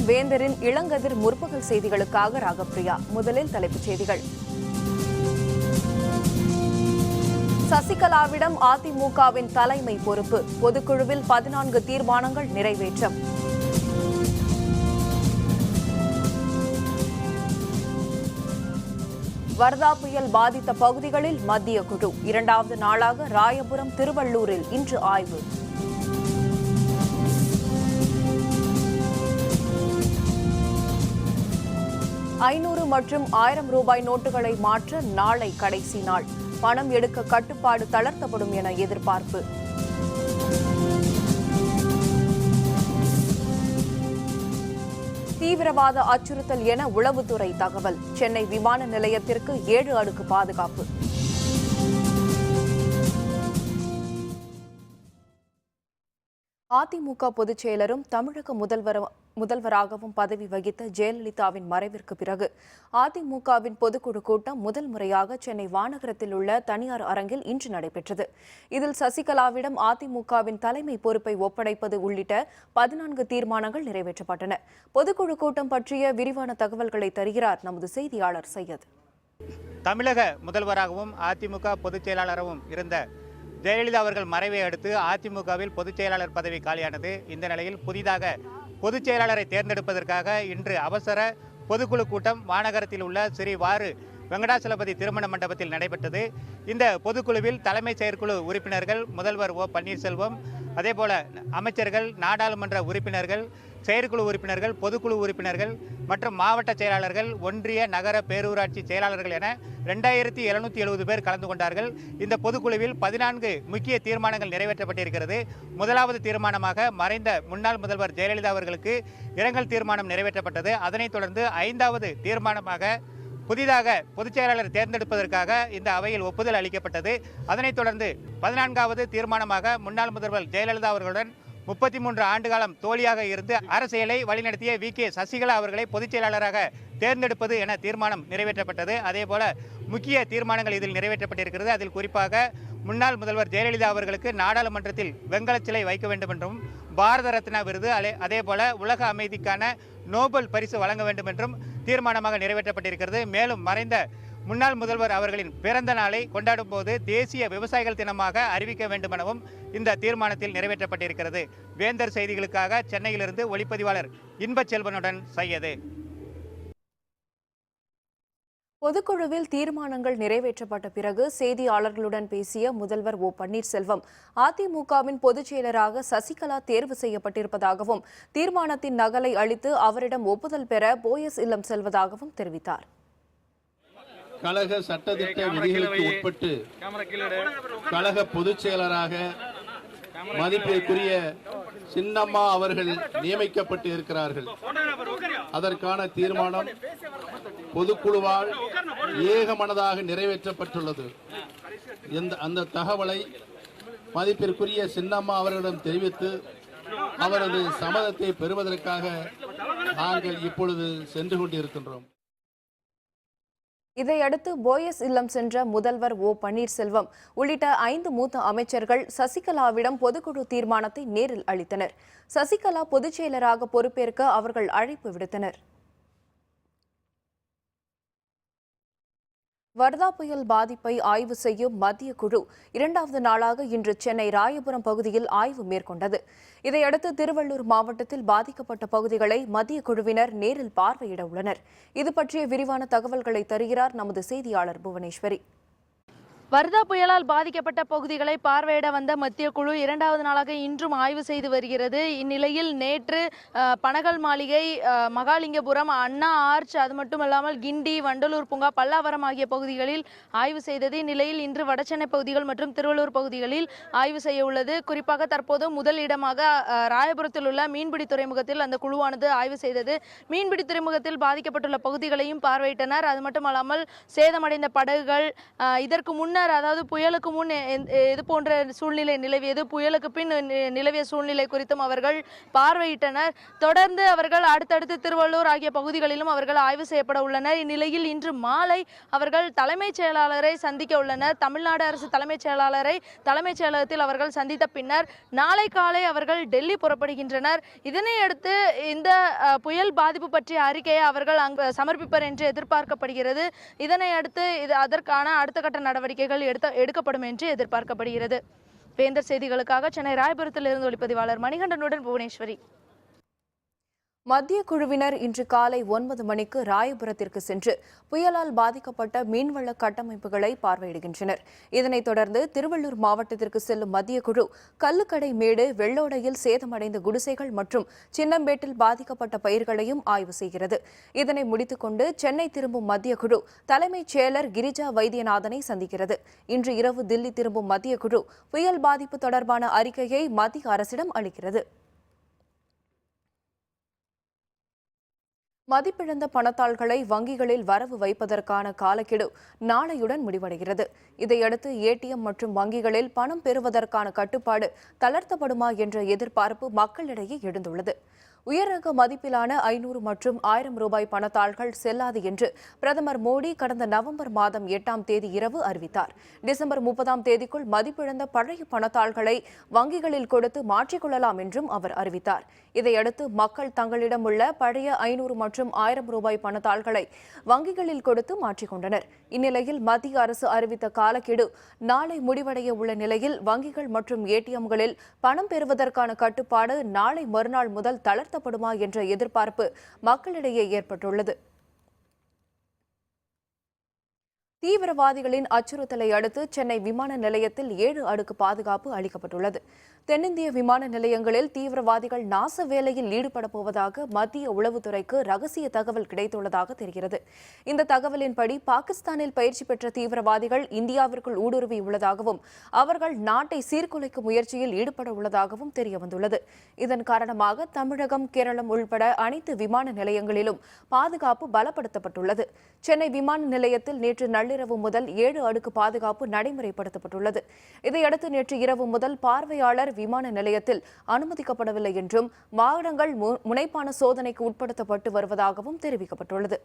வணக்கம். வேந்தரின் இளங்கதிர் முற்பகல் செய்திகளுக்காக ராகப்பிரியா. முதலில் தலைப்புச் செய்திகள். சசிகலாவிடம் அதிமுகவின் தலைமை பொறுப்பு. பொதுக்குழுவில் 14 தீர்மானங்கள் நிறைவேற்றம். வர்தா புயல் பாதித்த பகுதிகளில் மத்திய குழு. 2வது நாளாக ராயபுரம், திருவள்ளூரில் இன்று ஆய்வு. ₹500 மற்றும் ₹1000 நோட்டுகளை மாற்ற நாளை கடைசி நாள். பணம் எடுக்க கட்டுப்பாடு தளர்த்தப்படும் என எதிர்பார்ப்பு. தீவிரவாத அச்சுறுத்தல் என உளவுத்துறை தகவல். சென்னை விமான நிலையத்திற்கு 7 அடுக்கு பாதுகாப்பு. அதிமுக பொதுச் செயலரும் தமிழக முதல்வராகவும் பதவி வகித்த ஜெயலலிதாவின் மறைவிற்கு பிறகு அதிமுகவின் பொதுக்குழு கூட்டம் முதல் முறையாக சென்னை வானகரத்தில் உள்ள தனியார் அரங்கில் இன்று நடைபெற்றது. இதில் சசிகலாவிடம் அதிமுகவின் தலைமை பொறுப்பை ஒப்படைப்பது உள்ளிட்ட 14 தீர்மானங்கள் நிறைவேற்றப்பட்டன. பொதுக்குழு கூட்டம் பற்றிய விரிவான தகவல்களை தருகிறார் நமது செய்தியாளர் சையத். தமிழக முதல்வராகவும் அதிமுக பொதுச் செயலாளராகவும் இருந்த ஜெயலலிதா அவர்கள் மறைவை அடுத்து அதிமுகவில் பொதுச் செயலாளர் பதவி காலியானது. இந்த நிலையில் புதிதாக பொதுச் செயலாளரை தேர்ந்தெடுப்பதற்காக இன்று அவசர பொதுக்குழு கூட்டம் மாநகரத்தில் உள்ள ஸ்ரீ வாரு வெங்கடாசலபதி திருமண மண்டபத்தில் நடைபெற்றது. இந்த பொதுக்குழுவில் தலைமை செயற்குழு உறுப்பினர்கள், முதல்வர் ஓ பன்னீர்செல்வம், அதேபோல அமைச்சர்கள், நாடாளுமன்ற உறுப்பினர்கள், செயற்குழு உறுப்பினர்கள், பொதுக்குழு உறுப்பினர்கள் மற்றும் மாவட்ட செயலாளர்கள், ஒன்றிய நகர பேரூராட்சி செயலாளர்கள் என 2770 பேர் கலந்து கொண்டார்கள். இந்த பொதுக்குழுவில் 14 முக்கிய தீர்மானங்கள் நிறைவேற்றப்பட்டிருக்கிறது. முதலாவது தீர்மானமாக மறைந்த முன்னாள் முதல்வர் ஜெயலலிதா அவர்களுக்கு இரங்கல் தீர்மானம் நிறைவேற்றப்பட்டது. அதனைத் தொடர்ந்து 5வது தீர்மானமாக புதிதாக பொதுச் செயலாளர் தேர்ந்தெடுப்பதற்காக இந்த அவையில் ஒப்புதல் அளிக்கப்பட்டது. அதனைத் தொடர்ந்து 14வது தீர்மானமாக முன்னாள் முதல்வர் ஜெயலலிதா அவர்களுடன் 33 ஆண்டு காலம் தோழியாக இருந்து அரசியலை வழிநடத்திய வி.கே. சசிகலா அவர்களை பொதுச் செயலாளராக தேர்ந்தெடுப்பது என தீர்மானம் நிறைவேற்றப்பட்டது. அதேபோல முக்கிய தீர்மானங்கள் இதில் நிறைவேற்றப்பட்டிருக்கிறது. அதில் குறிப்பாக முன்னாள் முதல்வர் ஜெயலலிதா அவர்களுக்கு நாடாளுமன்றத்தில் வெங்கல சிலை வைக்க வேண்டும் என்றும், பாரத ரத்னா விருது, அதேபோல உலக அமைதிக்கான நோபல் பரிசு வழங்க வேண்டும் என்றும் தீர்மானமாக நிறைவேற்றப்பட்டிருக்கிறது. மேலும் மறைந்த முன்னாள் முதல்வர் அவர்களின் பிறந்த நாளை கொண்டாடும் போது தேசிய விவசாயிகள் தினமாக அறிவிக்க வேண்டும் எனவும் இந்த தீர்மானத்தில் நிறைவேற்றப்பட்டிருக்கிறது. வேந்தர் செய்திகளுக்காக சென்னையிலிருந்து ஒளிப்பதிவாளர் இன்பச்செல்வனுடன் சையது. பொதுக்குழுவில் தீர்மானங்கள் நிறைவேற்றப்பட்ட பிறகு செய்தியாளர்களுடன் பேசிய முதல்வர் ஓ பன்னீர்செல்வம் அதிமுகவின் பொதுச் செயலராக சசிகலா தேர்வு செய்யப்பட்டிருப்பதாகவும் தீர்மானத்தின் நகலை அளித்து அவரிடம் ஒப்புதல் பெற போயஸ் இல்லம் செல்வதாகவும் தெரிவித்தார். கழக சட்டத்திட்ட விதிகளுக்கு உட்பட்டு கழக பொதுச் செயலராக மதிப்பிற்குரிய சின்னம்மா அவர்கள் நியமிக்கப்பட்டு இருக்கிறார்கள். அதற்கான தீர்மானம் பொதுக்குழுவால் ஏகமனதாக நிறைவேற்றப்பட்டுள்ளது. அந்த தகவலை மதிப்பிற்குரிய சின்னம்மா அவர்களிடம் தெரிவித்து அவரது சம்மதத்தை பெறுவதற்காக நாங்கள் இப்பொழுது சென்று கொண்டிருக்கின்றோம். இதையடுத்து போயஸ் இல்லம் சென்ற முதல்வர் ஓ பன்னீர்செல்வம் உள்ளிட்ட 5 மூத்த அமைச்சர்கள் சசிகலாவிடம் பொதுக்குழு தீர்மானத்தை நேரில் அளித்தனர். சசிகலா பொதுச் செயலராக பொறுப்பேற்க அவர்கள் அழைப்பு விடுத்தனர். வர்தா புயல் பாதிப்பை ஆய்வு செய்யும் மத்திய குழு 2வது நாளாக இன்று சென்னை ராயபுரம் பகுதியில் ஆய்வு மேற்கொண்டது. இதையடுத்து திருவள்ளூர் மாவட்டத்தில் பாதிக்கப்பட்ட பகுதிகளை மத்திய குழுவினர் நேரில் பார்வையிட உள்ளனர். இது பற்றிய விரிவான தகவல்களை தருகிறார் நமது செய்தியாளர் புவனேஸ்வரி. வர்தா புயலால் பாதிக்கப்பட்ட பகுதிகளை பார்வையிட வந்த மத்திய குழு 2வது நாளாக இன்றும் ஆய்வு செய்து வருகிறது. இந்நிலையில் நேற்று பனகல் மாளிகை, மகாலிங்கபுரம், அண்ணா ஆர்ச், அது மட்டுமல்லாமல் கிண்டி, வண்டலூர் பூங்கா, பல்லாவரம் ஆகிய பகுதிகளில் ஆய்வு செய்தது. இந்நிலையில் இன்று வடசென்னை பகுதிகள் மற்றும் திருவள்ளூர் பகுதிகளில் ஆய்வு செய்ய உள்ளது. குறிப்பாக தற்போது முதல் இடமாக ராயபுரத்தில் உள்ள மீன்பிடி துறைமுகத்தில் அந்த குழுவானது ஆய்வு செய்தது. மீன்பிடி துறைமுகத்தில் பாதிக்கப்பட்டுள்ள பகுதிகளையும் பார்வையிட்டனர். அது மட்டுமல்லாமல் சேதமடைந்த படகுகள், இதற்கு முன்னர் முன்னர், அதாவது புயலுக்கு முன் இது போன்ற சூழ்நிலை நிலவியது, புயலுக்கு பின் நிலவிய சூழ்நிலை குறித்தும் அவர்கள் பார்வையிட்டனர். தொடர்ந்து அவர்கள் அடுத்தடுத்து திருவள்ளூர் ஆகிய பகுதிகளிலும் அவர்கள் ஆய்வு செய்யப்பட உள்ளனர். இந்நிலையில் இன்று மாலை அவர்கள் தலைமைச் செயலாளரை சந்திக்க உள்ளனர். தமிழ்நாடு அரசு தலைமைச் செயலாளரை தலைமைச் செயலகத்தில் அவர்கள் சந்தித்த பின்னர் நாளை காலை அவர்கள் டெல்லி புறப்படுகின்றனர். இதனையடுத்து இந்த புயல் பாதிப்பு பற்றிய அறிக்கையை அவர்கள் அங்கு சமர்ப்பிப்பர் என்று எதிர்பார்க்கப்படுகிறது. இதனை அடுத்து அதற்கான அடுத்த கட்ட நடவடிக்கைகள் எடுக்கப்படும் என்று எதிர்பார்க்கப்படுகிறது. வேந்தர் செய்திகளுக்காக சென்னை ராயபுரத்திலிருந்து ஒளிப்பதிவாளர் மணிகண்டனுடன் புவனேஸ்வரி. மத்திய குழுவினர் இன்று காலை 9 மணிக்கு ராயபுரத்திற்கு சென்று புயலால் பாதிக்கப்பட்ட மீன்வள கட்டமைப்புகளை பார்வையிடுகின்றனர். இதனைத் தொடர்ந்து திருவள்ளூர் மாவட்டத்திற்கு செல்லும் மத்திய குழு கல்லுக்கடை மேடு, வெள்ளோடையில் சேதமடைந்த குடிசைகள் மற்றும் சின்னம்பேட்டில் பாதிக்கப்பட்ட பயிர்களையும் ஆய்வு செய்கிறது. இதனை முடித்துக் கொண்டு சென்னை திரும்பும் மத்திய குழு தலைமைச் செயலர் கிரிஜா வைத்தியநாதனை சந்திக்கிறது. இன்று இரவு தில்லி திரும்பும் மத்திய குழு புயல் பாதிப்பு தொடர்பான அறிக்கையை மத்திய அரசிடம் அளிக்கிறது. மதிப்பிழந்த பணத்தாள்களை வங்கிகளில் வரவு வைப்பதற்கான காலக்கெடு நாளையுடன் முடிவடைகிறது. இதையடுத்து ஏடிஎம் மற்றும் வங்கிகளில் பணம் பெறுவதற்கான கட்டுப்பாடு தளர்த்தப்படுமா என்ற எதிர்பார்ப்பு மக்களிடையே எழுந்துள்ளது. உயர்ரக மதிப்பிலான 500 மற்றும் 1000 ரூபாய் பணத்தாள்கள் செல்லாது என்று பிரதமர் மோடி கடந்த நவம்பர் மாதம் 8ஆம் தேதி இரவு அறிவித்தார். டிசம்பர் 30ஆம் தேதிக்குள் மதிப்பிழந்த பழைய பணத்தாள்களை வங்கிகளில் கொடுத்து மாற்றிக்கொள்ளலாம் என்றும் அவர் அறிவித்தார். இதையடுத்து மக்கள் தங்களிடம் உள்ள பழைய 500 மற்றும் 1000 ரூபாய் பணத்தாள்களை வங்கிகளில் கொடுத்து மாற்றிக்கொண்டனர். இந்நிலையில் மத்திய அரசு அறிவித்த காலக்கெடு நாளை முடிவடைய உள்ள நிலையில் வங்கிகள் மற்றும் ஏடிஎம்களில் பணம் பெறுவதற்கான கட்டுப்பாடு நாளை மறுநாள் முதல் தளர்த்தப்படுமா என்ற எதிர்பார்ப்பு மக்களிடையே ஏற்பட்டுள்ளது. தீவிரவாதிகளின் அச்சுறுத்தலை அடுத்து சென்னை விமான நிலையத்தில் 7 அடுக்கு பாதுகாப்பு அளிக்கப்பட்டுள்ளது. தென்னிந்திய விமான நிலையங்களில் தீவிரவாதிகள் நாச வேலையில் ஈடுபட போவதாக மத்திய உளவுத்துறைக்கு ரகசிய தகவல் கிடைத்துள்ளதாக தெரிகிறது. இந்த தகவலின்படி பாகிஸ்தானில் பயிற்சி பெற்ற தீவிரவாதிகள் இந்தியாவிற்குள் ஊடுருவியுள்ளதாகவும் அவர்கள் நாட்டை சீர்குலைக்கும் முயற்சியில் ஈடுபட உள்ளதாகவும் தெரியவந்துள்ளது. இதன் காரணமாக தமிழகம், கேரளம் உள்பட அனைத்து விமான நிலையங்களிலும் பாதுகாப்பு பலப்படுத்தப்பட்டுள்ளது. சென்னை விமான நிலையத்தில் நேற்று நள்ளிரவு முதல் 7 அடுக்கு பாதுகாப்பு நடைமுறைப்படுத்தப்பட்டுள்ளது. இதையடுத்து நேற்று இரவு முதல் பார்வையாளர் விமான நிலையத்தில் அனுமதிக்கப்படவில்லை என்றும் வாகனங்கள் முனைப்பான சோதனைக்கு உட்படுத்தப்பட்டு வருவதாகவும் தெரிவிக்கப்பட்டுள்ளது.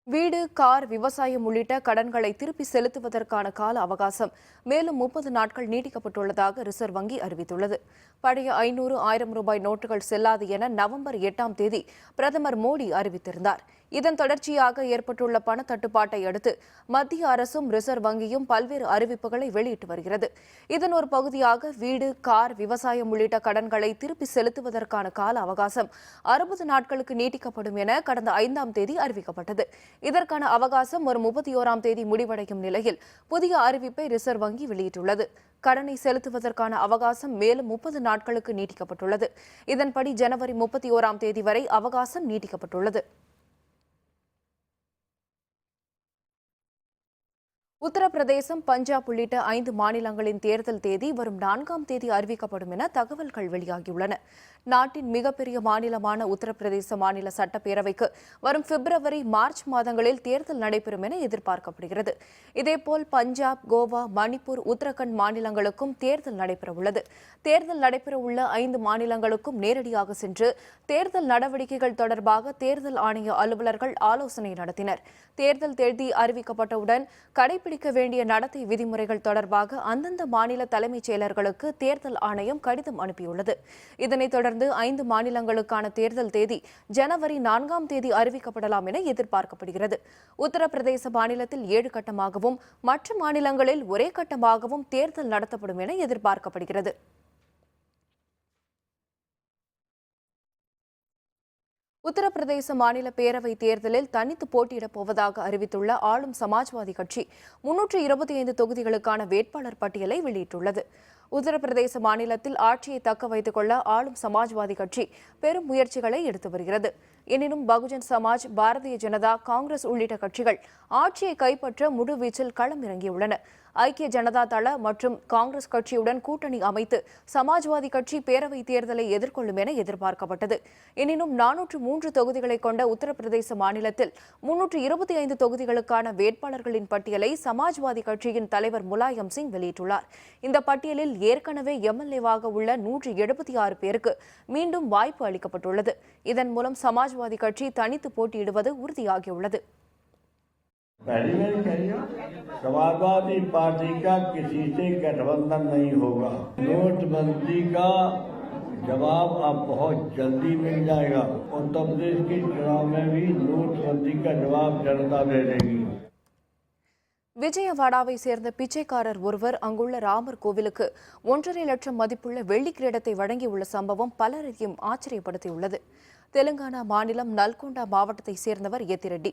வீடு, கார், விவசாயம் உள்ளிட்ட கடன்களை திருப்பி செலுத்துவதற்கான கால அவகாசம் மேலும் 30 நாட்கள் நீட்டிக்கப்பட்டுள்ளதாக ரிசர்வ் வங்கி அறிவித்துள்ளது. பழைய 500, 1000 ரூபாய் நோட்டுகள் செல்லாது என நவம்பர் 8ஆம் தேதி பிரதமர் மோடி அறிவித்திருந்தார். இதன் தொடர்ச்சியாக ஏற்பட்டுள்ள பண தட்டுப்பாட்டை அடுத்து மத்திய அரசும் ரிசர்வ் வங்கியும் பல்வேறு அறிவிப்புகளை வெளியிட்டு வருகிறது. இதன் ஒரு பகுதியாக வீடு, கார், விவசாயம் உள்ளிட்ட கடன்களை திருப்பி செலுத்துவதற்கான கால அவகாசம் 60 நாட்களுக்கு நீட்டிக்கப்படும் என கடந்த 5ஆம் தேதி அறிவிக்கப்பட்டது. இதற்கான அவகாசம் வரும் 31ஆம் தேதி முடிவடையும் நிலையில் புதிய அறிவிப்பை ரிசர்வ் வங்கி வெளியிட்டுள்ளது. கடனை செலுத்துவதற்கான அவகாசம் மேலும் 30 நாட்களுக்கு நீட்டிக்கப்பட்டுள்ளது. இதன்படி ஜனவரி 31ஆம் தேதி வரை அவகாசம் நீட்டிக்கப்பட்டுள்ளது. உத்தரப்பிரதேசம், பஞ்சாப் உள்ளிட்ட 5 மாநிலங்களின் தேர்தல் தேதி வரும் 4ஆம் தேதி அறிவிக்கப்படும் என தகவல்கள் வெளியாகியுள்ளன. நாட்டின் மிகப்பெரிய மாநிலமான உத்தரப்பிரதேச மாநில சட்டப்பேரவைக்கு வரும் பிப்ரவரி, மார்ச் மாதங்களில் தேர்தல் நடைபெறும் என எதிர்பார்க்கப்படுகிறது. இதேபோல் பஞ்சாப், கோவா, மணிப்பூர், உத்தரகண்ட் மாநிலங்களுக்கும் தேர்தல் நடைபெறவுள்ளது. தேர்தல் நடைபெறவுள்ள 5 மாநிலங்களுக்கும் நேரடியாக சென்று தேர்தல் நடவடிக்கைகள் தொடர்பாக தேர்தல் ஆணைய அலுவலர்கள் ஆலோசனை நடத்தினர். தேர்தல் தேதி அறிவிக்கப்பட்டவுடன் கடைபிடிக்க வேண்டிய நடத்தை விதிமுறைகள் தொடர்பாக அந்தந்த மாநில தலைமைச் செயலர்களுக்கு தேர்தல் ஆணையம் கடிதம் அனுப்பியுள்ளது. இதனைத் தொடர்ந்து 5 மாநிலங்களுக்கான தேர்தல் தேதி ஜனவரி 4ஆம் தேதி அறிவிக்கப்படலாம் என எதிர்பார்க்கப்படுகிறது. உத்தரப்பிரதேச மாநிலத்தில் 7 கட்டமாகவும் மற்ற மாநிலங்களில் ஒரே கட்டமாகவும் தேர்தல் நடத்தப்படும் என எதிர்பார்க்கப்படுகிறது. உத்தரப்பிரதேச மாநில பேரவைத் தேர்தலில் தனித்து போட்டியிடப் போவதாக அறிவித்துள்ள ஆளும் சமாஜ்வாதி கட்சி 325 தொகுதிகளுக்கான வேட்பாளர் பட்டியலை வெளியிட்டுள்ளது. உத்தரப்பிரதேச மாநிலத்தில் ஆட்சியை தக்க வைத்துக் கொள்ள ஆளும் சமாஜ்வாதி கட்சி பெரும் முயற்சிகளை எடுத்து வருகிறது. எனினும் பகுஜன் சமாஜ், பாரதிய ஜனதா, காங்கிரஸ் உள்ளிட்ட கட்சிகள் ஆட்சியை கைப்பற்ற முழுவீச்சில் களம் இறங்கியுள்ளன. ஐக்கிய ஜனதா தள மற்றும் காங்கிரஸ் கட்சியுடன் கூட்டணி அமைத்து சமாஜ்வாதி கட்சி பேரவைத் தேர்தலை எதிர்கொள்ளும் என எதிர்பார்க்கப்பட்டது. எனினும் 403 தொகுதிகளை கொண்ட உத்தரப்பிரதேச மாநிலத்தில் 325 தொகுதிகளுக்கான வேட்பாளர்களின் பட்டியலை சமாஜ்வாதி கட்சியின் தலைவர் முலாயம் சிங் வெளியிட்டுள்ளார். இந்த பட்டியலில் ஏற்கனவே எம்எல்ஏவாக உள்ள 176 பேருக்கு மீண்டும் வாய்ப்பு அளிக்கப்பட்டுள்ளது. இதன் மூலம் சமாஜ்வாதி கட்சி தனித்து போட்டியிடுவது உறுதியாகியுள்ளது. पहली बार कहिए समाजवादी पार्टी का किसी से गठबंधन नहीं होगा। नोटबंदी का जवाब अब बहुत जल्दी मिल जाएगा। उत्तर प्रदेश के चुनाव में भी नोटबंदी का जवाब जनता दे देगी। விஜயவாடாவை சேர்ந்த பிச்சைக்காரர் ஒருவர் அங்குள்ள ராமர் கோவிலுக்கு 1.5 லட்சம் மதிப்புள்ள வெள்ளி கிரீடத்தை வழங்கியுள்ள சம்பவம் பலரையும் ஆச்சரியப்படுத்தியுள்ளது. தெலுங்கானா மாநிலம் நல்கொண்டா மாவட்டத்தை சேர்ந்தவர் எத்திரெட்டி.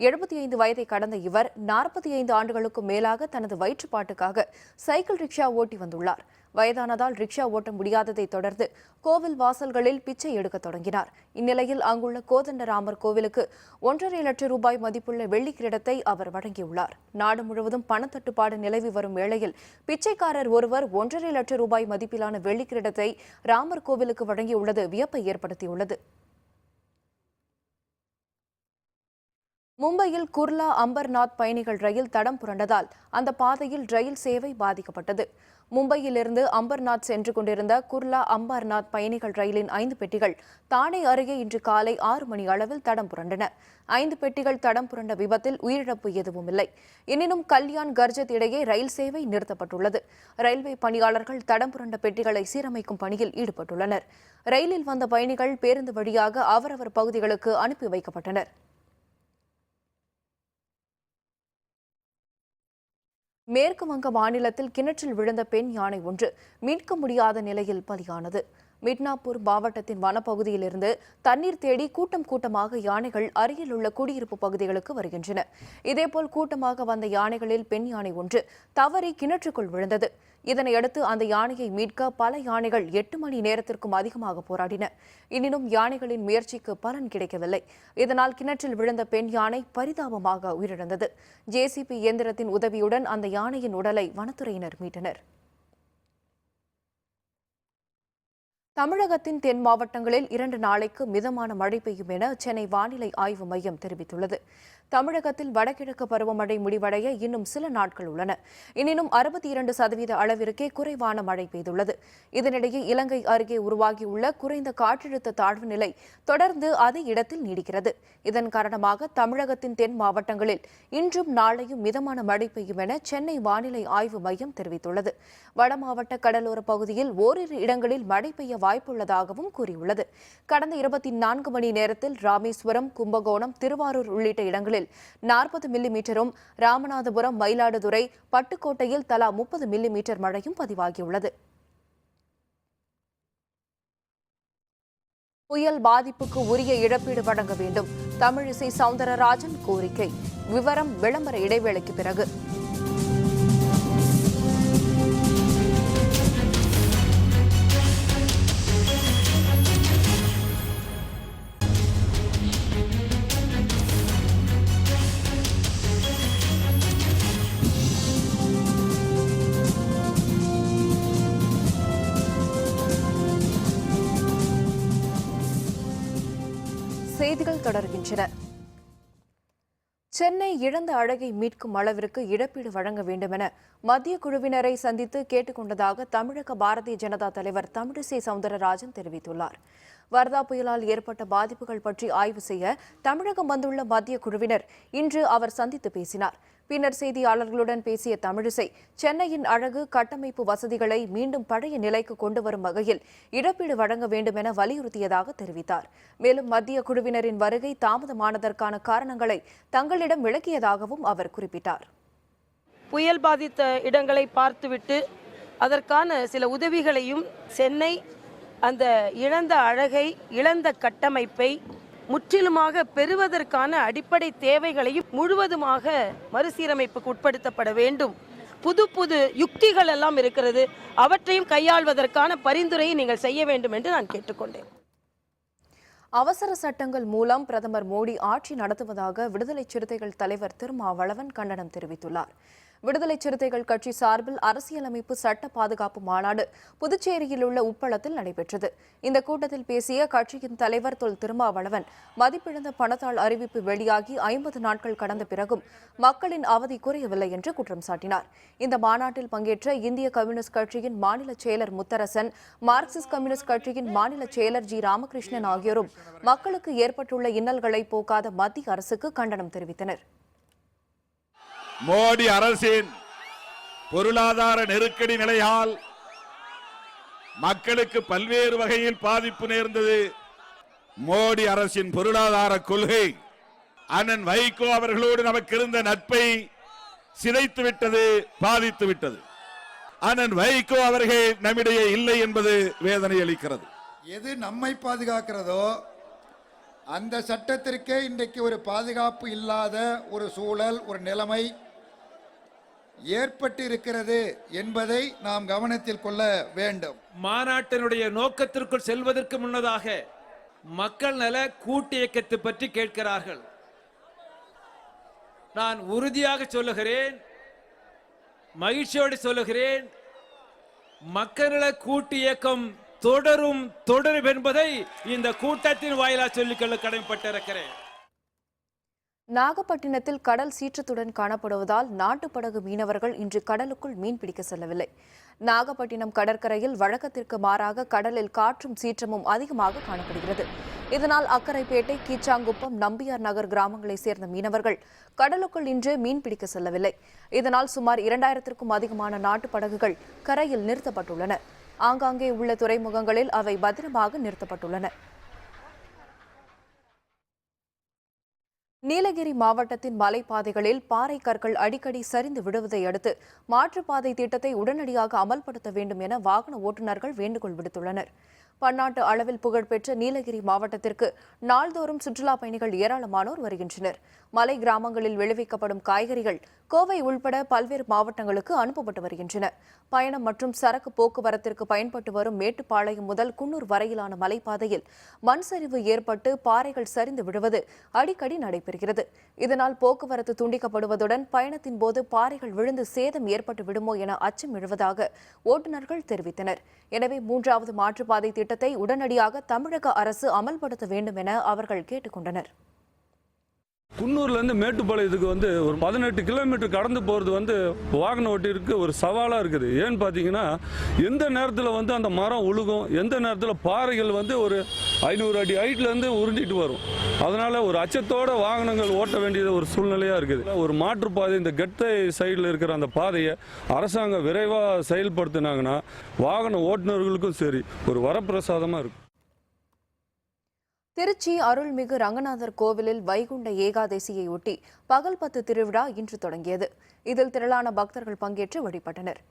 75 வயதை கடந்த இவர் 45 ஆண்டுகளுக்கும் மேலாக தனது வயிற்றுப்பாட்டுக்காக சைக்கிள் ரிக்ஷா ஓட்டி வந்துள்ளார். வயதானதால் ரிக்ஷா ஓட்ட முடியாததை தொடர்ந்து கோவில் வாசல்களில் பிச்சை எடுக்க தொடங்கினார். இந்நிலையில் அங்குள்ள கோதண்டராமர் கோவிலுக்கு 1.5 லட்சம் ரூபாய் மதிப்புள்ள வெள்ளி கிரீடத்தை அவர் வழங்கியுள்ளார். நாடு முழுவதும் பணத்தட்டுப்பாடு நிலவி வரும் வேளையில் பிச்சைக்காரர் ஒருவர் 1.5 லட்சம் ரூபாய் மதிப்பிலான வெள்ளி கிரீடத்தை ராமர் கோவிலுக்கு வழங்கியுள்ளது வியப்பை ஏற்படுத்தியுள்ளது. மும்பையில் குர்லா அம்பர்நாத் பயணிகள் ரயில் தடம் புரண்டதால் அந்த பாதையில் ரயில் சேவை பாதிக்கப்பட்டது. மும்பையிலிருந்து அம்பர்நாத் சென்று கொண்டிருந்த குர்லா அம்பர்நாத் பயணிகள் ரயிலின் 5 பெட்டிகள் தானே அருகே இன்று காலை 6 மணி அளவில் தடம் புரண்டன. 5 பெட்டிகள் தடம் புரண்ட விபத்தில் உயிரிழப்பு எதுவும் இல்லை. எனினும் கல்யாண் கர்ஜத் இடையே ரயில் சேவை நிறுத்தப்பட்டுள்ளது. ரயில்வே பணியாளர்கள் தடம் புரண்ட பெட்டிகளை சீரமைக்கும் பணியில் ஈடுபட்டுள்ளனர். ரயிலில் வந்த பயணிகள் பேருந்து வழியாக அவரவர் பகுதிகளுக்கு அனுப்பி வைக்கப்பட்டனர். மேற்கு வங்க மாநிலத்தில் கிணற்றில் விழுந்த பெண் யானை ஒன்று மீட்க முடியாத நிலையில் பலியானது. மிட்னாப்பூர் மாவட்டத்தின் வனப்பகுதியிலிருந்து தண்ணீர் தேடி கூட்டமாக யானைகள் அருகில் உள்ள குடியிருப்பு பகுதிகளுக்கு வருகின்றன. இதேபோல் கூட்டமாக வந்த யானைகளில் பெண் யானை ஒன்று தவறி கிணற்றுக்குள் விழுந்தது. இதனையடுத்து அந்த யானையை மீட்க பல யானைகள் 8 மணி நேரத்திற்கும் அதிகமாக போராடின. எனினும் யானைகளின் முயற்சிக்கு பலன் கிடைக்கவில்லை. இதனால் கிணற்றில் விழுந்த பெண் யானை பரிதாபமாக உயிரிழந்தது. ஜேசிபி இயந்திரத்தின் உதவியுடன் அந்த யானையின் உடலை வனத்துறையினர் மீட்டனர். தமிழகத்தின் தென் மாவட்டங்களில் 2 நாளைக்கு மிதமான மழை பெய்யும் என சென்னை வானிலை ஆய்வு மையம் தெரிவித்துள்ளது. தமிழகத்தில் வடகிழக்கு பருவமழை முடிவடைய இன்னும் சில நாட்கள் உள்ளன. எனினும் 62% அளவிற்கே குறைவான மழை பெய்துள்ளது. இதனிடையே இலங்கை அருகே உருவாகியுள்ள குறைந்த காற்றழுத்த தாழ்வு நிலை தொடர்ந்து அதே இடத்தில் நீடிக்கிறது. இதன் காரணமாக தமிழகத்தின் தென் மாவட்டங்களில் இன்றும் நாளையும் மிதமான மழை பெய்யும் என சென்னை வானிலை ஆய்வு மையம் தெரிவித்துள்ளது. வட மாவட்ட கடலோர பகுதியில் ஓரிரு இடங்களில் மழை பெய்ய வாய்ப்புள்ளதாகவும் கூறியுள்ளது. கடந்த 24 மணி நேரத்தில் ராமேஸ்வரம், கும்பகோணம், திருவாரூர் உள்ளிட்ட இடங்களில் 40 மில்லிமீட்டரும், ராமநாதபுரம், மயிலாடுதுறை, பட்டுக்கோட்டையில் தலா 30 மில்லிமீட்டர் மழையும் பதிவாகியுள்ளது. புயல் பாதிப்புக்கு உரிய இழப்பீடு வழங்க வேண்டும், தமிழிசை சவுந்தரராஜன் கோரிக்கை. விவரம் விளம்பர இடைவேளைக்கு பிறகு. செய்திகள் தொடர்கின்றன. சென்னை இழந்த அழகை மீட்கும் அளவிற்கு இழப்பீடு வழங்க வேண்டுமென மத்திய குழுவினரை சந்தித்து கேட்டுக் கொண்டதாக தமிழக பாரதிய ஜனதா தலைவர் தமிழிசை சவுந்தரராஜன் தெரிவித்துள்ளார். வர்தா புயலால் ஏற்பட்ட பாதிப்புகள் பற்றி ஆய்வு செய்ய தமிழகம் வந்துள்ள மத்திய குழுவினர் இன்று அவர் சந்தித்து பேசினார். பின்னர் செய்தியாளர்களுடன் பேசிய தமிழிசை, சென்னையின் அழகு கட்டமைப்பு வசதிகளை மீண்டும் பழைய நிலைக்கு கொண்டு வரும் வகையில் இழப்பீடு வழங்க வேண்டும் என வலியுறுத்தியதாக தெரிவித்தார். மேலும் மத்திய குழுவினரின் வருகை தாமதமானதற்கான காரணங்களை தங்களிடம் விளக்கியதாகவும் அவர் குறிப்பிட்டார். புயல் பாதித்த இடங்களை பார்த்துவிட்டு அதற்கான சில உதவிகளையும், சென்னை அந்த இழந்த அழகை, இழந்த கட்டமைப்பை முற்றிலுமாக பெறுவதற்கான அடிப்படை தேவைகளையும் முழுவதுமாக மறுசீரமைப்புக்கு உட்படுத்தப்பட வேண்டும். புது புது யுக்திகள் எல்லாம் இருக்கிறது, அவற்றையும் கையாள்வதற்கான பரிந்துரையை நீங்கள் செய்ய வேண்டும் என்று நான் கேட்டுக்கொண்டேன். அவசர சட்டங்கள் மூலம் பிரதமர் மோடி ஆட்சி நடத்துவதாக விடுதலை சிறுத்தைகள் தலைவர் திருமாவளவன் கண்டனம் தெரிவித்துள்ளார். விடுதலை சிறுத்தைகள் கட்சி சார்பில் அரசியலமைப்பு சட்ட பாதுகாப்பு மாநாடு புதுச்சேரியில் உள்ள உப்பளத்தில் நடைபெற்றது. இந்த கூட்டத்தில் பேசிய கட்சியின் தலைவர் தொல் திருமாவளவன், மதிப்பிழந்த பணத்தாள் அறிவிப்பு வெளியாகி 50 நாட்கள் கடந்த பிறகும் மக்களின் அவதி குறையவில்லை என்று குற்றம் சாட்டினார். இந்த மாநாட்டில் பங்கேற்ற இந்திய கம்யூனிஸ்ட் கட்சியின் மாநில செயலர் முத்தரசன், மார்க்சிஸ்ட் கம்யூனிஸ்ட் கட்சியின் மாநில செயலர் ஜி ராமகிருஷ்ணன் ஆகியோரும் மக்களுக்கு ஏற்பட்டுள்ள இன்னல்களை போக்காத மத்திய அரசுக்கு கண்டனம் தெரிவித்தனர். மோடி அரசின் பொருளாதார நெருக்கடி நிலையால் மக்களுக்கு பல்வேறு வகையில் பாதிப்பு நேர்ந்தது. மோடி அரசின் பொருளாதார கொள்கை அண்ணன் வைகோ அவர்களோடு நமக்கு இருந்த நட்பை சிதைத்து விட்டது, பாதித்து விட்டது. அண்ணன் வைகோ அவர்கள் நம்மிடையே இல்லை என்பது வேதனை அளிக்கிறது. எது நம்மை பாதுகாக்கிறதோ அந்த சட்டத்திற்கே இன்றைக்கு ஒரு பாதுகாப்பு இல்லாத ஒரு சூழல், ஒரு நிலைமை ஏற்பட்டு இருக்கிறது என்பதை நாம் கவனத்தில் கொள்ள வேண்டும். மாநாட்டினுடைய நோக்கத்திற்குள் செல்வதற்கு முன்னதாக மக்கள் நல கூட்டு இயக்கத்தை பற்றி கேட்கிறார்கள். நான் உறுதியாக சொல்லுகிறேன், மகிழ்ச்சியோடு சொல்லுகிறேன், மக்கள் நல கூட்டு இயக்கம் தொடரும் என்பதை இந்த கூட்டத்தின் வாயிலாக சொல்லிக்கொள்ள கடமைப்பட்டிருக்கிறேன். நாகப்பட்டினத்தில் கடல் சீற்றத்துடன் காணப்படுவதால் நாட்டுப்படகு மீனவர்கள் இன்று கடலுக்குள் மீன்பிடிக்க செல்லவில்லை. நாகப்பட்டினம் கடற்கரையில் வழக்கத்திற்கு மாறாக கடலில் காற்றும் சீற்றமும் அதிகமாக காணப்படுகிறது. இதனால் அக்கரைப்பேட்டை, கீச்சாங்குப்பம், நம்பியார் நகர் கிராமங்களைச் சேர்ந்த மீனவர்கள் கடலுக்குள் இன்று மீன்பிடிக்க செல்லவில்லை. இதனால் சுமார் 2000க்கும் அதிகமான நாட்டுப்படகுகள் கரையில் நிறுத்தப்பட்டுள்ளன. ஆங்காங்கே உள்ள துறைமுகங்களில் அவை பத்திரமாக நிறுத்தப்பட்டுள்ளன. நீலகிரி மாவட்டத்தின் மலைப்பாதைகளில் பாறை கற்கள் அடிக்கடி சரிந்து விடுவதை அடுத்து மாற்றுப்பாதை திட்டத்தை உடனடியாக அமல்படுத்த வேண்டும் என வாகன ஓட்டுநர்கள் வேண்டுகோள் விடுத்துள்ளனர். பன்னாட்டு அளவில் புகழ்பெற்ற நீலகிரி மாவட்டத்திற்கு நாள்தோறும் சுற்றுலா பயணிகள் ஏராளமானோர் வருகின்றனர். மலை கிராமங்களில் விளைவிக்கப்படும் காய்கறிகள் கோவை உள்பட பல்வேறு மாவட்டங்களுக்கு அனுப்பப்பட்டு வருகின்றன. பயணம் மற்றும் சரக்கு போக்குவரத்திற்கு பயன்பட்டு வரும் மேட்டுப்பாளையம் முதல் குன்னூர் வரையிலான மலைப்பாதையில் மண் சரிவு ஏற்பட்டு பாறைகள் சரிந்து விழுவது அடிக்கடி நடைபெறுகிறது. இதனால் போக்குவரத்து துண்டிக்கப்படுவதுடன் பயணத்தின் போது பாறைகள் விழுந்து சேதம் ஏற்பட்டு விடுமோ என அச்சம் எழுவதாக ஓட்டுநர்கள் தெரிவித்தனர். எனவே 3வது மாற்றுப்பாதை திட்டத்தை உடனடியாக தமிழக அரசு அமல்படுத்த வேண்டும் என அவர்கள் கேட்டுக் கொண்டனர். குன்னூர்லேருந்து மேட்டுப்பாளையத்துக்கு ஒரு 18 கிலோமீட்டர் கடந்து போகிறது வாகன ஓட்டிற்கு ஒரு சவாலாக இருக்குது. ஏன்னு பார்த்தீங்கன்னா எந்த நேரத்தில் அந்த மரம் உழுகும், எந்த நேரத்தில் பாறைகள் ஒரு 500 அடி ஹைட்லேருந்து உருண்டிட்டு வரும். அதனால் ஒரு அச்சத்தோட வாகனங்கள் ஓட்ட வேண்டியது ஒரு சூழ்நிலையாக இருக்குது. ஒரு மாற்றுப்பாதை, இந்த கெட்டை சைடில் இருக்கிற அந்த பாதையை அரசாங்கம் விரைவாக செயல்படுத்தினாங்கன்னா வாகன ஓட்டுநர்களுக்கும் சரி ஒரு வரப்பிரசாதமாக இருக்கும். திருச்சி அருள்மிகு ரங்கநாதர் கோவிலில் வைகுண்ட ஏகாதசியை ஒட்டி பகல் 10 திருவிழா இன்று தொடங்கியது. இதில் திரளான பக்தர்கள் பங்கேற்று வழிபட்டனர்.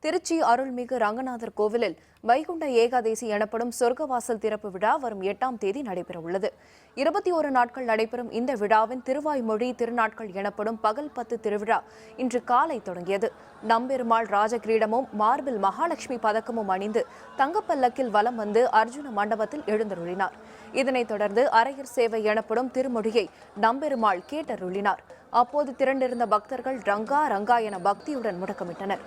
திருச்சி அருள்மிகு ரங்கநாதர் கோவிலில் வைகுண்ட ஏகாதசி எனப்படும் சொர்க்கவாசல் திறப்பு விழா வரும் 8ஆம் தேதி நடைபெறவுள்ளது. 21 நாட்கள் நடைபெறும் இந்த விழாவின் திருவாய்மொழி திருநாட்கள் எனப்படும் பகல் 10 திருவிழா இன்று காலை தொடங்கியது. நம்பெருமாள் ராஜகிரீடமும் மார்பில் மகாலட்சுமி பதக்கமும் அணிந்து தங்கப்பல்லக்கில் வலம் வந்து அர்ஜுன மண்டபத்தில் எழுந்தருளினார். இதனைத் தொடர்ந்து அரையர் சேவை எனப்படும் திருமொழியை நம்பெருமாள் கேட்டருளினார். அப்போது திரண்டிருந்த பக்தர்கள் ரங்கா ரங்கா என பக்தியுடன் முழக்கமிட்டனர்.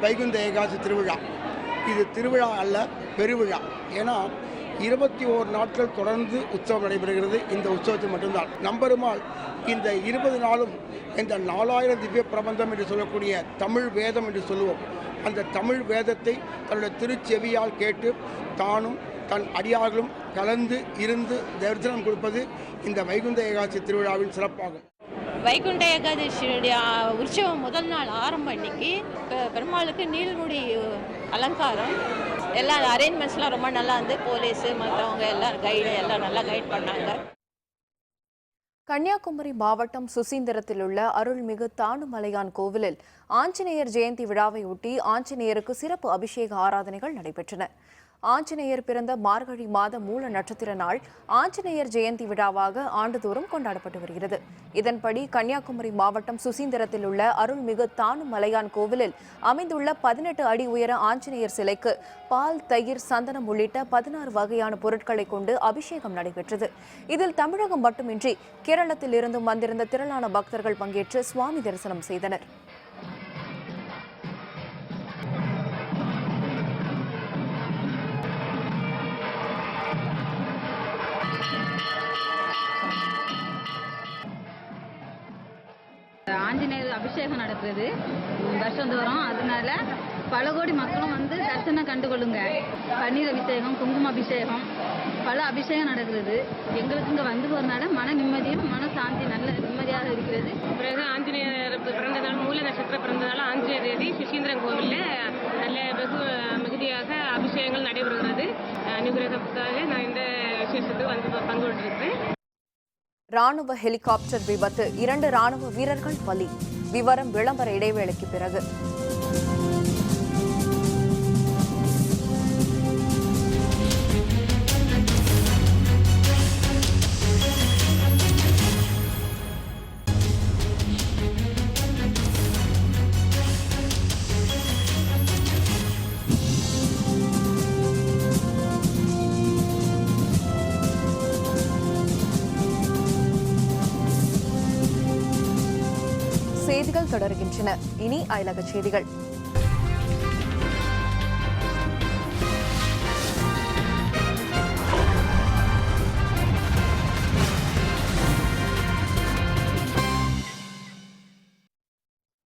வைகுந்த ஏகாதசி திருவிழா இது திருவிழா அல்ல, பெருவிழா. ஏன்னா 21 நாட்கள் தொடர்ந்து உற்சவம் நடைபெறுகிறது. இந்த உற்சவத்தில் மட்டும்தான் நம்பெருமாள் இந்த 20 நாளும் இந்த 4000 திவ்ய பிரபந்தம் என்று சொல்லக்கூடிய தமிழ் வேதம் என்று சொல்லுவோம், அந்த தமிழ் வேதத்தை தன்னுடைய திருச்செவியால் கேட்டு தானும் தன் அடியார்களும் கலந்து இருந்து தரிசனம் கொடுப்பது இந்த வைகுந்த ஏகாதசி திருவிழாவின் சிறப்பாகும். வைகுண்ட ஏகாதசியுடைய உற்சவம் முதல் நாள் ஆரம்பம் இன்னைக்கு பெருமாளுக்கு நீல்முடி அலங்காரம், எல்லா அரேஞ்ச்மெண்ட்ஸ்லாம் ரொம்ப நல்லா இருந்து, போலீஸு மற்றவங்க எல்லாம் கைடு எல்லாம் நல்லா கைட் பண்ணாங்க. கன்னியாகுமரி மாவட்டம் சுசீந்திரத்தில் உள்ள அருள்மிகு தானுமலையான் கோவிலில் ஆஞ்சநேயர் ஜெயந்தி விழாவை ஒட்டி ஆஞ்சநேயருக்கு சிறப்பு அபிஷேக ஆராதனைகள் நடைபெற்றன. ஆஞ்சநேயர் பிறந்த மார்கழி மாத மூல நட்சத்திர நாள் ஆஞ்சநேயர் ஜெயந்தி விழாவாக ஆண்டுதோறும் கொண்டாடப்பட்டு வருகிறது. இதன்படி கன்னியாகுமரி மாவட்டம் சுசீந்திரத்தில் உள்ள அருள்மிகு தானுமலையான் கோவிலில் அமைந்துள்ள 18 அடி உயர ஆஞ்சநேயர் சிலைக்கு பால், தயிர், சந்தனம் உள்ளிட்ட 16 வகையான பொருட்களை கொண்டு அபிஷேகம் நடைபெற்றது. இதில் தமிழகம் மட்டுமின்றி கேரளத்தில் இருந்தும் வந்திருந்த திரளான பக்தர்கள் பங்கேற்று சுவாமி தரிசனம் செய்தனர். ஆஞ்சநேயர் அபிஷேகம் நடக்குது வருஷந்தோறும். அதனால பல கோடி மக்களும் வந்து தரிசனம் கண்டுகொள்ளுங்க. பன்னீர் அபிஷேகம், குங்கும அபிஷேகம், பல அபிஷேகம் நடக்கிறது. எங்களுக்கு இங்கே வந்து போகிறதுனால மன நிம்மதியும் மன சாந்தி நல்ல நிம்மதியாக இருக்கிறது. பிறகு ஆஞ்சநேயர் பிறந்த நாள், மூல நட்சத்திரம் பிறந்த நாள் ஆஞ்சநேயர் தேதி சுசீந்திரம் கோவிலில் நல்ல வெகு மிகுதியாக அபிஷேகங்கள் நடைபெறுகிறது. அனுகிரகத்துக்காக நான் இந்த விசேஷத்துக்கு வந்து பங்கு கொண்டிருக்கிறேன். ராணுவ ஹெலிகாப்டர் விபத்து, 2 ராணுவ வீரர்கள் பலி. விவரம் விளம்பர இடைவேளைக்கு பிறகு. செய்திகள் தொடர்கின்றன. இனி அயலக செய்திகள்.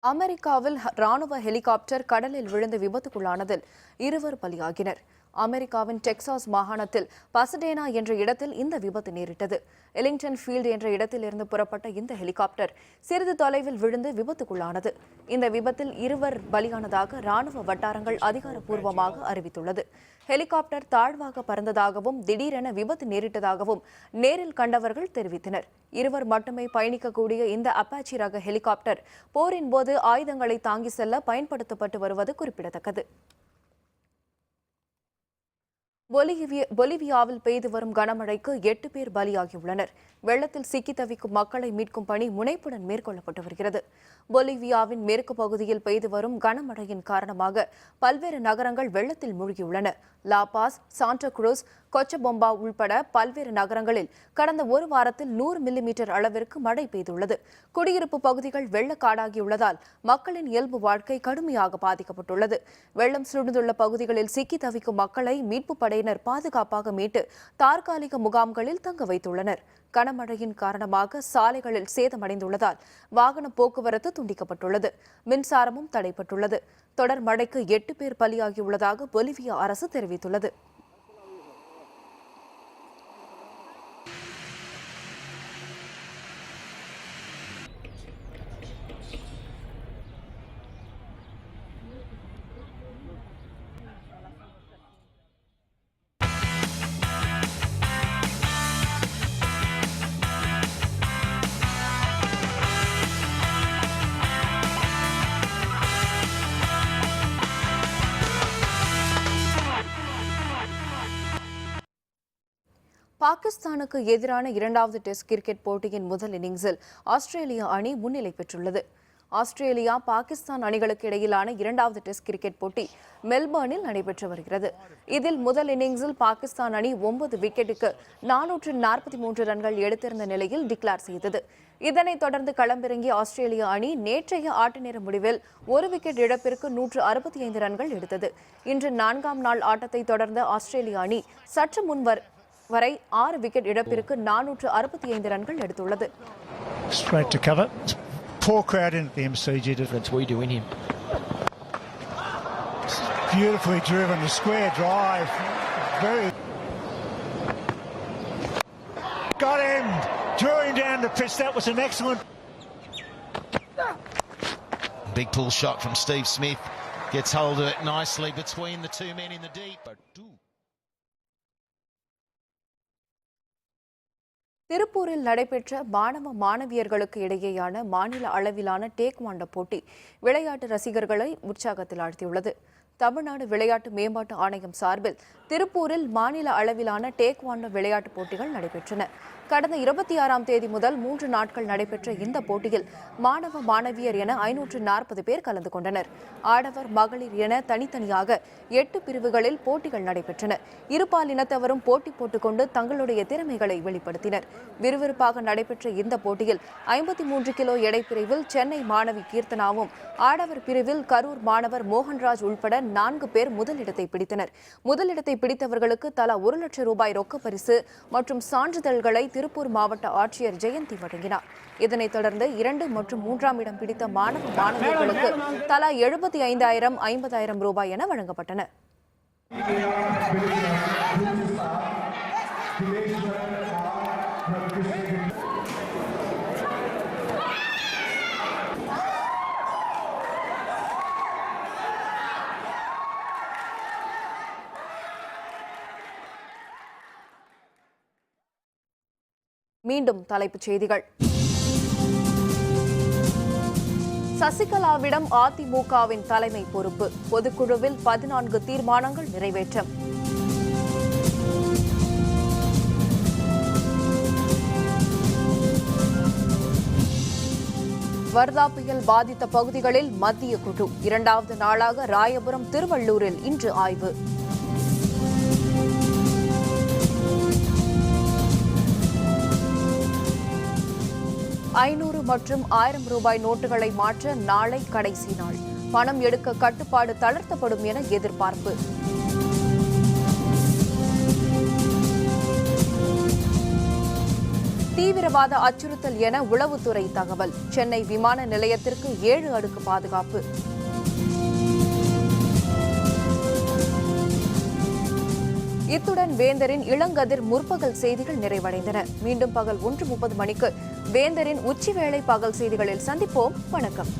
அமெரிக்காவில் ராணுவ ஹெலிகாப்டர் கடலில் விழுந்து விபத்துக்குள்ளானதில் 2 பலியாகினர். அமெரிக்காவின் டெக்சாஸ் மாகாணத்தில் பசடேனா என்ற இடத்தில் இந்த விபத்து நேரிட்டது. எலிங்டன் ஃபீல்டு என்ற இடத்திலிருந்து புறப்பட்ட இந்த ஹெலிகாப்டர் சிறிது தொலைவில் விழுந்து விபத்துக்குள்ளானது. இந்த விபத்தில் 2 பலியானதாக ராணுவ வட்டாரங்கள் அதிகாரப்பூர்வமாக அறிவித்துள்ளது. ஹெலிகாப்டர் தாழ்வாக பறந்ததாகவும் திடீரென விபத்து நேரிட்டதாகவும் நேரில் கண்டவர்கள் தெரிவித்தனர். 2 மட்டுமே பயணிக்கக்கூடிய இந்த அப்பாச்சி ரக ஹெலிகாப்டர் போரின் போது ஆயுதங்களை தாங்கி செல்ல பயன்படுத்தப்பட்டு வருவது குறிப்பிடத்தக்கது. பொலிவியாவில் பெய்து வரும் கனமழைக்கு 8 பேர் பலியாகியுள்ளனர். வெள்ளத்தில் சிக்கி தவிக்கும் மக்களை மீட்கும் பணி முனைப்புடன் மேற்கொள்ளப்பட்டு வருகிறது. பொலிவியாவின் மேற்கு பகுதியில் பெய்து வரும் கனமழையின் காரணமாக பல்வேறு நகரங்கள் வெள்ளத்தில் மூழ்கியுள்ளன. லாபாஸ், சாண்டா குரூஸ், கொச்சபொம்பா உள்பட பல்வேறு நகரங்களில் கடந்த 1 வாரத்தில் 100 மில்லிமீட்டர் அளவிற்கு மழை பெய்துள்ளது. குடியிருப்பு பகுதிகள் வெள்ளக்காடாகியுள்ளதால் மக்களின் இயல்பு வாழ்க்கை கடுமையாக பாதிக்கப்பட்டுள்ளது. வெள்ளம் சூழ்ந்துள்ள பகுதிகளில் சிக்கி தவிக்கும் மக்களை மீட்பு படையினர் பாதுகாப்பாக மீட்டு தற்காலிக முகாம்களில் தங்க வைத்துள்ளனர். கனமழையின் காரணமாக சாலைகளில் சேதமடைந்துள்ளதால் வாகன போக்குவரத்து துண்டிக்கப்பட்டுள்ளது. மின்சாரமும் தடைப்பட்டுள்ளது. தொடர் மழைக்கு 8 பேர் பலியாகியுள்ளதாக பொலிவியா அரசு தெரிவித்துள்ளது. பாகிஸ்தானுக்கு எதிரான 2வது டெஸ்ட் கிரிக்கெட் போட்டியின் முதல் இன்னிங்ஸில் ஆஸ்திரேலியா அணி முன்னிலை பெற்றுள்ளது. ஆஸ்திரேலியா, பாகிஸ்தான் அணிகளுக்கு இடையிலான 2வது டெஸ்ட் கிரிக்கெட் போட்டி மெல்பர்னில் நடைபெற்று வருகிறது. இதில் முதல் இன்னிங்ஸில் பாகிஸ்தான் அணி 9 விக்கெட்டுக்கு 443 ரன்கள் எடுத்திருந்த நிலையில் டிக்ளேர் செய்தது. இதனைத் தொடர்ந்து களமிறங்கிய ஆஸ்திரேலிய அணி நேற்றைய ஆட்ட நேர முடிவில் 1 விக்கெட் இழப்பிற்கு 165 ரன்கள் எடுத்தது. இன்று 4ஆம் நாள் ஆட்டத்தை தொடர்ந்த ஆஸ்திரேலிய அணி சற்று முன் வரை 6 விக்கெட் இழப்பிற்கு 465 ரன்கள் எடுத்துள்ளது. Straight to cover. Poor crowd in at the MCG difference we do in him. Beautifully driven, the square drive. Very got him. Drew him down the pitch. That was an excellent. Big pull shot from Steve Smith. Gets hold of it nicely between the 2 men in the deep. திருப்பூரில் நடைபெற்ற மாணவ மாணவியர்களுக்கு இடையேயான மாநில அளவிலான taekwondo போட்டி விளையாட்டு ரசிகர்களை உற்சாகத்தில் ஆழ்த்தியுள்ளது. தமிழ்நாடு விளையாட்டு மேம்பாட்டு ஆணையம் சார்பில் திருப்பூரில் மாநில அளவிலான டேக்வாண்டோ விளையாட்டுப் போட்டிகள் நடைபெற்றன. கடந்த 26ஆம் தேதி முதல் 3 நாட்கள் நடைபெற்ற இந்த போட்டியில் மாணவ மாணவியர் என 540 பேர் கலந்து கொண்டனர். ஆடவர் மகளிர் என தனித்தனியாக 8 பிரிவுகளில் போட்டிகள் நடைபெற்றன. இருபாலினத்தவரும் போட்டி போட்டுக்கொண்டு தங்களுடைய திறமைகளை வெளிப்படுத்தினர். விறுவிறுப்பாக நடைபெற்ற இந்த போட்டியில் 53 கிலோ எடை பிரிவில் சென்னை மாணவி கீர்த்தனாவும், ஆடவர் பிரிவில் கரூர் மாணவர் மோகன்ராஜ் உள்பட 4 பேர் முதலிடத்தை பிடித்தனர். முதலிடத்தை பிடித்தவர்களுக்கு தலா 1 லட்சம் ரூபாய் ரொக்க பரிசு மற்றும் சான்றிதழ்களை திருப்பூர் மாவட்ட ஆட்சியர் ஜெயந்தி வழங்கினார். இதனைத் தொடர்ந்து 2 மற்றும் 3ஆம் இடம் பிடித்த மாணவ மாணவியர்களுக்கு தலா 75,000, 50,000 ரூபாய் என வழங்கப்பட்டன. மீண்டும் தலைப்புச் செய்திகள். சசிகலாவிடம் அதிமுகவின் தலைமை பொறுப்பு. பொதுக்குழுவில் 14 தீர்மானங்கள் நிறைவேற்றம். வர்தா புயல் பாதித்த பகுதிகளில் மத்திய குழு 2வது நாளாக ராயபுரம், திருவள்ளூரில் இன்று ஆய்வு. $500 மற்றும் 1000 ரூபாய் நோட்டுகளை மாற்ற நாளை கடைசி நாள். பணம் எடுக்க கட்டுப்பாடு தளர்த்தப்படும் என எதிர்பார்ப்பு. தீவிரவாத அச்சுறுத்தல் என உளவுத்துறை தகவல். சென்னை விமான நிலையத்திற்கு 7 அடுக்கு பாதுகாப்பு. இத்துடன் வேந்தரின் இளங்கதிர் முற்பகல் செய்திகள் நிறைவடைந்தன. மீண்டும் பகல் 1:30 மணிக்கு வேந்தரின் உச்சிவேளை பகல் செய்திகளில் சந்திப்போம். வணக்கம்.